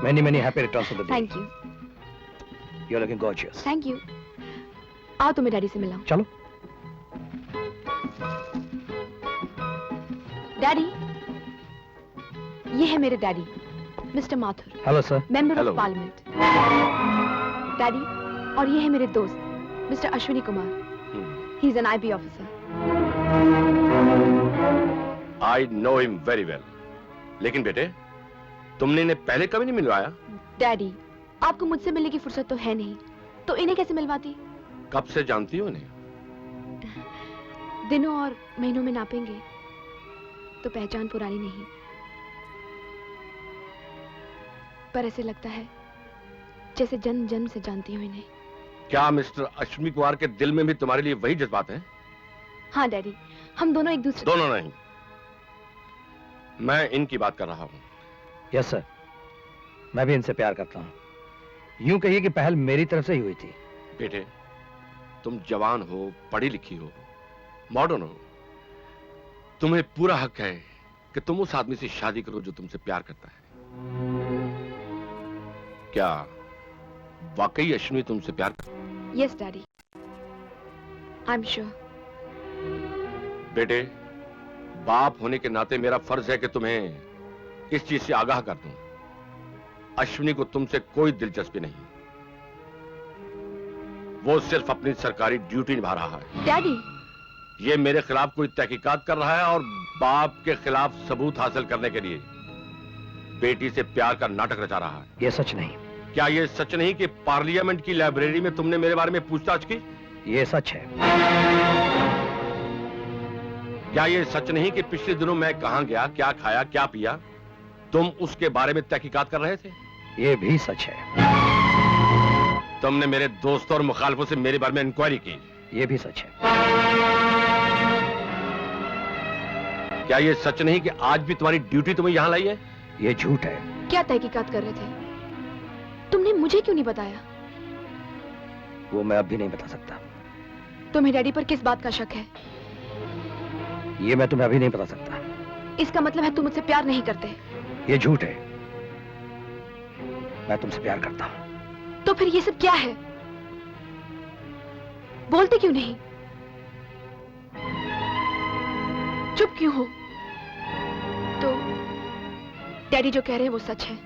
Many happy returns of the day. Thank you. You're looking gorgeous. Thank you. आओ तुम्हें daddy से मिलाऊं। चलो। Daddy, ये है मेरे daddy, mister Mathur. Hello sir. Member of parliament. Daddy, और ये है मेरे दोस्त, mister Ashwini Kumar. He is an IB officer. I know him very well. लेकिन बेटे, तुमने इन्हें पहले कभी नहीं मिलवाया? डैडी, आपको मुझसे मिलने की फुर्सत तो है नहीं, तो इन्हें कैसे मिलवाती? कब से जानती हो इन्हें? दिनों और महीनों में नापेंगे तो पहचान पुरानी नहीं, पर ऐसे लगता है जैसे जन्म जन्म से जानती हूँ इन्हें। क्या मिस्टर अश्विनी कुमार के दिल में भी तुम्हारे लिए वही जज्बात हैं? हाँ डैडी, हम दोनों एक दूसरे। दोनों नहीं, मैं इनकी बात कर रहा हूँ। यस सर, मैं भी इनसे प्यार करता हूँ। यूं कहिए कि पहल मेरी तरफ से ही हुई थी। बेटे, तुम जवान हो, पढ़ी लिखी हो, मॉडर्न हो, तुम्हें पूरा हक है कि तुम उस आदमी से शादी करो जो तुमसे प्यार करता है। क्या वाकई अश्विनी तुमसे प्यार करता है? Yes daddy, I am sure. बेटे, बाप होने के नाते मेरा फर्ज है कि तुम्हें इस चीज से आगाह कर दूं। अश्विनी को तुमसे कोई दिलचस्पी नहीं, वो सिर्फ अपनी सरकारी ड्यूटी निभा रहा है। डैडी, ये मेरे खिलाफ कोई तहकीकात कर रहा है और बाप के खिलाफ सबूत हासिल करने के लिए बेटी से प्यार का नाटक रचा रहा है। ये सच नहीं। क्या ये सच नहीं कि पार्लियामेंट की लाइब्रेरी में तुमने मेरे बारे में पूछताछ की? ये सच है। क्या ये सच नहीं कि पिछले दिनों मैं कहां गया, क्या खाया, क्या पिया, तुम उसके बारे में तहकीकात कर रहे थे? ये भी सच है। तुमने मेरे दोस्तों और मुखालिफों से मेरे बारे में इंक्वायरी की? ये भी सच है। क्या ये सच नहीं कि आज भी तुम्हारी ड्यूटी तुम्हें यहां लाई है? ये झूठ है। क्या तहकीकात कर रहे थे? तुमने मुझे क्यों नहीं बताया? वो मैं अब भी नहीं बता सकता। तुम्हें डैडी पर किस बात का शक है? ये मैं तुम्हें अभी नहीं बता सकता। इसका मतलब है तुम मुझसे प्यार नहीं करते। ये झूठ है। मैं तुमसे प्यार करता हूं। तो फिर ये सब क्या है? बोलते क्यों नहीं? चुप क्यों हो? तो डैडी जो कह रहे हैं वो सच है।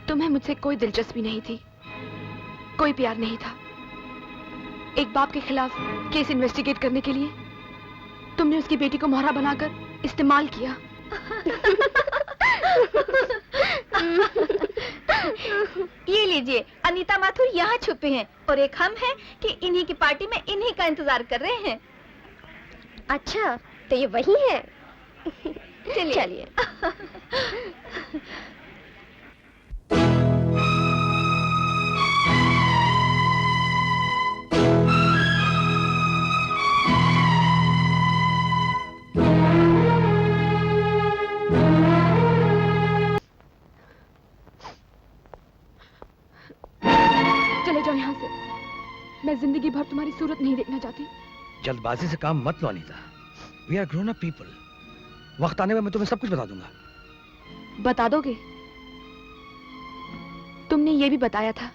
तुम्हें मुझसे कोई दिलचस्पी नहीं थी, कोई प्यार नहीं था। एक बाप के खिलाफ केस इन्वेस्टिगेट करने के लिए तुमने उसकी बेटी को मोहरा बनाकर इस्तेमाल किया। ये लीजिए, अनीता माथुर यहाँ छुपे हैं और एक हम हैं कि इन्हीं की पार्टी में इन्हीं का इंतजार कर रहे हैं। अच्छा, तो ये वही है। चलिए। चले जाओ यहाँ से। मैं जिंदगी भर तुम्हारी सूरत नहीं देखना चाहती। जल्दबाजी से काम मत लो Anita. We are grown up people. वक्त आने में मैं तुम्हें सब कुछ बता दूंगा। बता दोगे? तुमने ये भी बताया था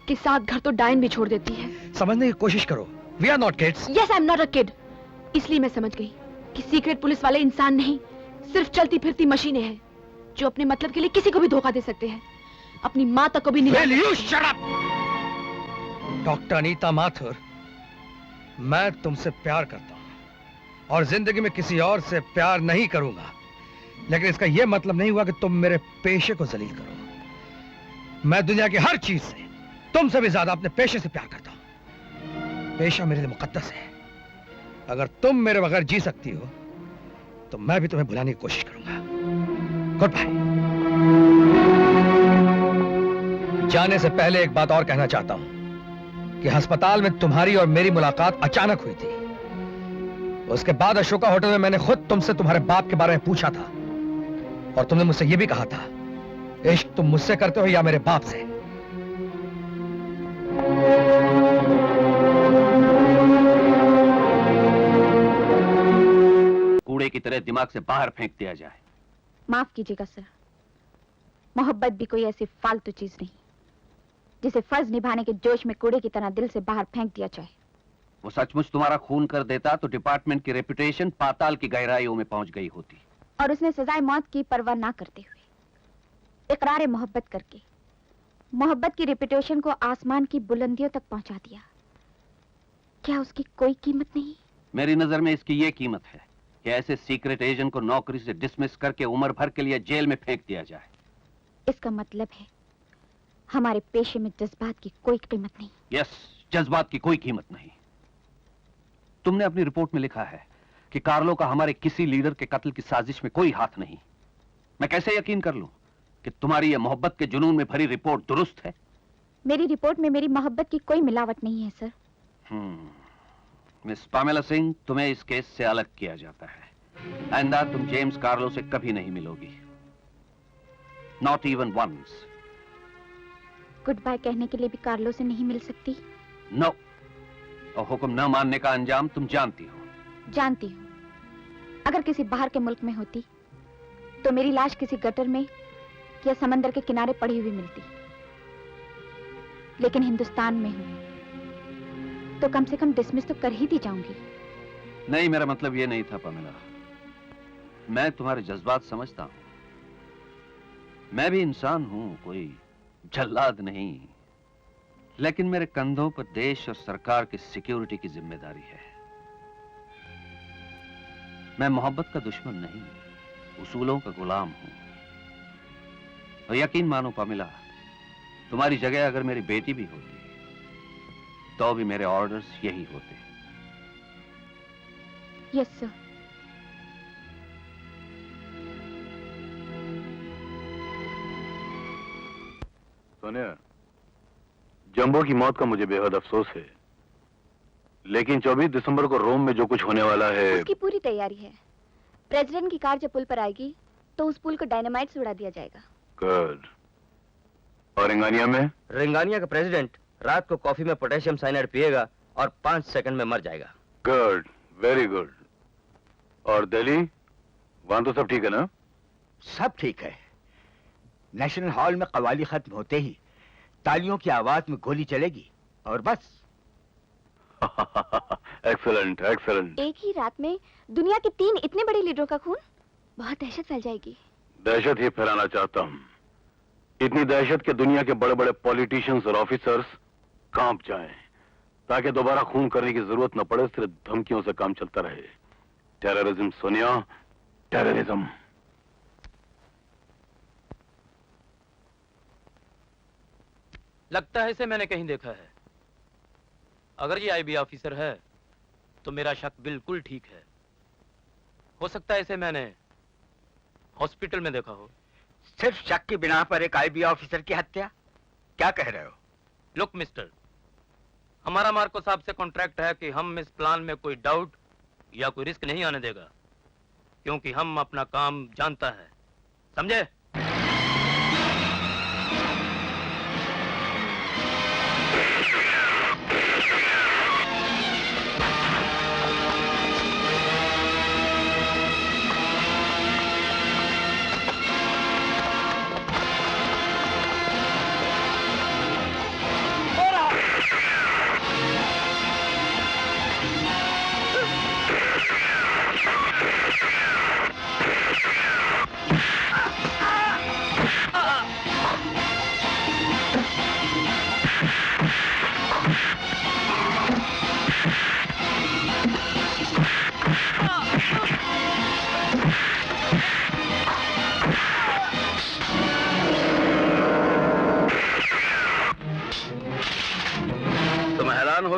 कि 7 घर तो डायन भी छोड़ देती है। समझने की कोशिश करो। We are not kids. Yes, I'm not a kid. इसलिए मैं समझ गई कि सीक्रेट पुलिस वाले इंसान नहीं, सिर्फ चलती फिरती मशीनें हैं जो अपने मतलब के लिए किसी को भी धोखा दे सकते हैं, अपनी माँ तक को भी नहीं। Will you shut up? Doctor Anita Mathur, मैं तुमसे प्यार करता हूं और जिंदगी में किसी और से प्यार नहीं करूंगा, लेकिन इसका यह मतलब नहीं हुआ कि तुम मेरे पेशे को जलील करो। मैं दुनिया की हर चीज से तुमसे भी ज्यादा अपने पेशे से प्यार करता हूं। पेशा मेरे लिए मुकद्दस है। अगर तुम मेरे बगैर जी सकती हो तो मैं भी तुम्हें भुलाने की कोशिश करूंगा। Goodbye. जाने से पहले एक बात और कहना चाहता हूं कि अस्पताल में तुम्हारी और मेरी मुलाकात अचानक हुई थी। उसके बाद अशोका होटल में मैंने खुद तुमसे तुम्हारे बाप के बारे में पूछा था और तुमने मुझसे यह भी कहा था, इश्क तुम मुझसे करते हो या मेरे बाप से। कूड़े की तरह दिमाग से बाहर फेंक दिया जाए। माफ कीजिएगा सर। मोहब्बत भी कोई ऐसी फालतू चीज नहीं जिसे फर्ज निभाने के जोश में कूड़े की तरह दिल से बाहर फेंक दिया जाए। वो सचमुच तुम्हारा खून कर देता तो डिपार्टमेंट की रेपुटेशन पाताल की गहराइयों में पहुंच गई होती। और उसने सजाए मौत की परवाह ना करते हुए इकरार मोहब्बत करके मोहब्बत की रेपुटेशन को आसमान की बुलंदियों तक पहुंचा दिया। क्या उसकी कोई कीमत नहीं? मेरी नजर में इसकी ये कीमत है कि ऐसे सीक्रेट एजेंट को नौकरी से डिसमिस करके उम्र भर के लिए जेल में फेंक दिया जाए। इसका मतलब है हमारे पेशे में जज्बात की कोई कीमत नहीं। यस, जज्बात की कोई कीमत नहीं। तुमने अपनी रिपोर्ट में लिखा है कि कार्लो का हमारे किसी लीडर के कत्ल की साजिश में कोई हाथ नहीं। मैं कैसे यकीन कर लूं कि तुम्हारी यह मोहब्बत के जुनून में भरी रिपोर्ट दुरुस्त है? मेरी रिपोर्ट में मेरी मोहब्बत की कोई मिलावट नहीं है सर। मिस पामेला सिंह, तुम्हें इस केस से अलग किया जाता है। आइंदा तुम जेम्स कार्लो से कभी नहीं मिलोगी, not even once. Good bye कहने के लिए भी कार्लो से नहीं मिल सकती? नो। और हुक्म न मानने का अंजाम तुम जानती हो। जानती हूँ। अगर किसी बाहर के मुल्क में होती तो मेरी लाश किसी गटर में या समंदर के किनारे पड़ी हुई मिलती, लेकिन हिंदुस्तान में हूँ तो कम से कम डिसमिस तो कर ही दी जाऊंगी। नहीं, मेरा मतलब ये नहीं था पामेला। मैं तुम्हारे जज्बात समझता हूं। मैं भी इंसान हूं, कोई जल्लाद नहीं, लेकिन मेरे कंधों पर देश और सरकार की सिक्योरिटी की जिम्मेदारी है। मैं मोहब्बत का दुश्मन नहीं, उसूलों का गुलाम हूं। और यकीन मानो पामेला, तुम्हारी जगह अगर मेरी बेटी भी होती तो भी मेरे ऑर्डर्स यही होते। Yes sir. सोनिया, जंबो की मौत का मुझे बेहद अफसोस है, लेकिन 24 दिसंबर को रोम में जो कुछ होने वाला है उसकी पूरी तैयारी है। प्रेसिडेंट की कार जब पुल पर आएगी तो उस पुल को डायनामाइट से उड़ा दिया जाएगा। गुड। और रिंगानिया में? रिंगानिया का प्रेसिडेंट रात को कॉफी में पोटेशियम साइनाइड पिएगा और 5 सेकंड में मर जाएगा। Good, very good. और दिल्ली, वहां तो सब ठीक है ना? सब ठीक है। नेशनल हॉल में कवाली खत्म होते ही तालियों की आवाज में गोली चलेगी और बस। Excellent, excellent. एक ही रात में दुनिया के 3 इतने बड़े लीडरों का खून, बहुत दहशत फैल जाएगी। दहशत ही फैलाना चाहता हूँ, इतनी दहशत के दुनिया के बड़े बड़े पॉलिटिशियंस और ऑफिसर्स कांप जाएं, ताकि दोबारा खून करने की जरूरत न पड़े। सिर्फ धमकियों से काम चलता रहे। Terrorism Sonia, terrorism. लगता है इसे मैंने कहीं देखा है। अगर ये आईबी ऑफिसर है तो मेरा शक बिल्कुल ठीक है। हो सकता है इसे मैंने हॉस्पिटल में देखा हो। सिर्फ शक की बिना पर एक आईबी ऑफिसर की हत्या? क्या कह रहे हो? लुक मिस्टर, हमारा मार्को साहब से कॉन्ट्रैक्ट है कि हम इस प्लान में कोई डाउट या कोई रिस्क नहीं आने देगा, क्योंकि हम अपना काम जानता है, समझे?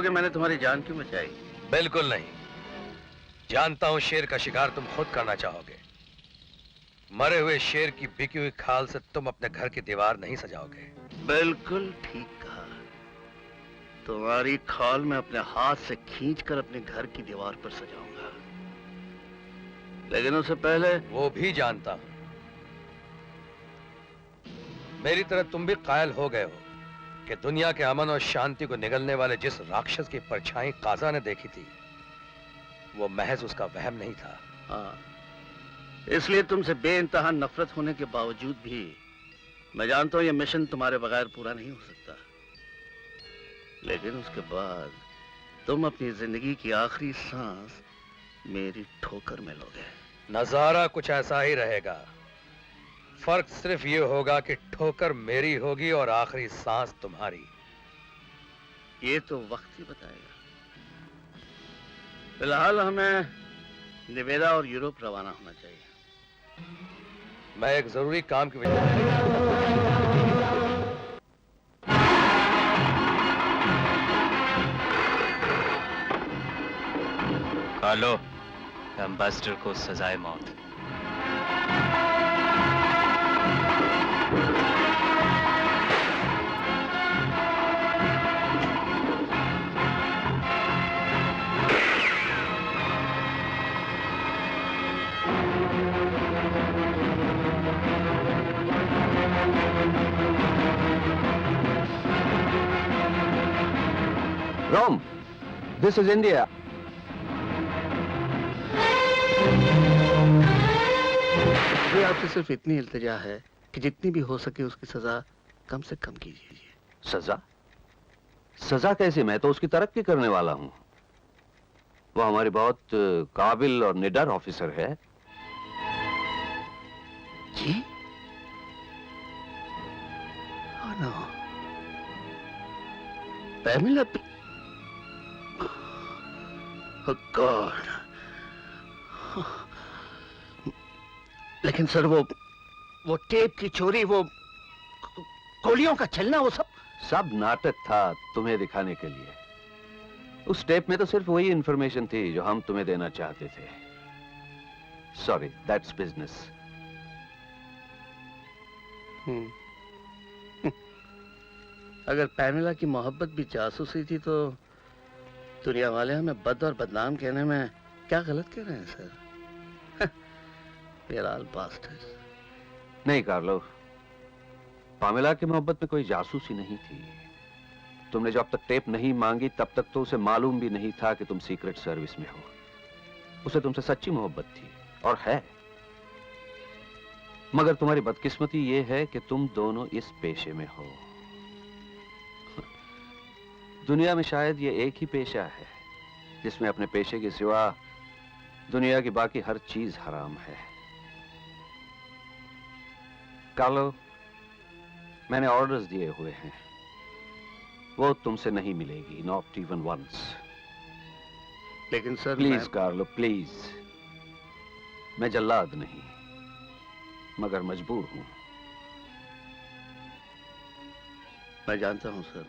मैंने तुम्हारी जान क्यों बचाई? बिल्कुल नहीं। जानता हूं शेर का शिकार तुम खुद करना चाहोगे। मरे हुए शेर की बिकी हुई खाल से तुम अपने घर की दीवार नहीं सजाओगे। बिल्कुल ठीक कहा। तुम्हारी खाल में अपने हाथ से खींचकर अपने घर की दीवार पर सजाऊंगा, लेकिन उससे पहले वो भी जानता हूं, मेरी तरह तुम भी कायल हो गए हो कि दुनिया के अमन और शांति को निगलने वाले जिस राक्षस की परछाई काजा ने देखी थी वो महज उसका वहम नहीं था। हाँ, इसलिए तुमसे बेइंतहा नफरत होने के बावजूद भी मैं जानता हूं ये मिशन तुम्हारे बगैर पूरा नहीं हो सकता, लेकिन उसके बाद तुम अपनी जिंदगी की आखिरी सांस मेरी ठोकर में लोगे। नजारा कुछ ऐसा ही रहेगा। फर्क सिर्फ ये होगा कि ठोकर मेरी होगी और आखिरी सांस तुम्हारी। ये तो वक्त ही बताएगा। फिलहाल हमें निवेदा और यूरोप रवाना होना चाहिए। मैं एक जरूरी काम की वजह कालो, एम्बेसडर को सजाए मौत। Rome, this is India. ये आपसे सिर्फ इतनी इल्तिजा है कि जितनी भी हो सके उसकी सजा कम से कम कीजिए। सजा? सजा कैसे? मैं तो उसकी तरक्की करने वाला हूं। वो हमारी बहुत काबिल और निडर ऑफिसर है। जी? Oh no. Pamela Oh God. लेकिन सर वो टेप की चोरी, वो गोलियों का चलना, वो सब नाटक था तुम्हें दिखाने के लिए। उस टेप में तो सिर्फ वही इंफॉर्मेशन थी जो हम तुम्हें देना चाहते थे। Sorry, that's business. अगर पैमेला की मोहब्बत भी जासूसी थी तो दुनिया वाले हमें बद और बदनाम कहने में क्या गलत कह रहे हैं सर? We're all bastards. नहीं कार्लो, पामेला की मोहब्बत में कोई जासूसी नहीं थी। तुमने जब तक टेप नहीं मांगी तब तक तो उसे मालूम भी नहीं था कि तुम सीक्रेट सर्विस में हो। उसे तुमसे सच्ची मोहब्बत थी और है। मगर तुम्हारी बदकिस्मती ये है कि तुम दोनों इस पेशे में हो। दुनिया में शायद ये एक ही पेशा है जिसमें अपने पेशे के सिवा दुनिया की बाकी हर चीज हराम है। कार्लो, मैंने ऑर्डर्स दिए हुए हैं, वो तुमसे नहीं मिलेगी, नॉट इवन वंस। लेकिन सर प्लीज कार्लो, प्लीज। मैं जल्लाद नहीं, मगर मजबूर हूं। मैं जानता हूं सर।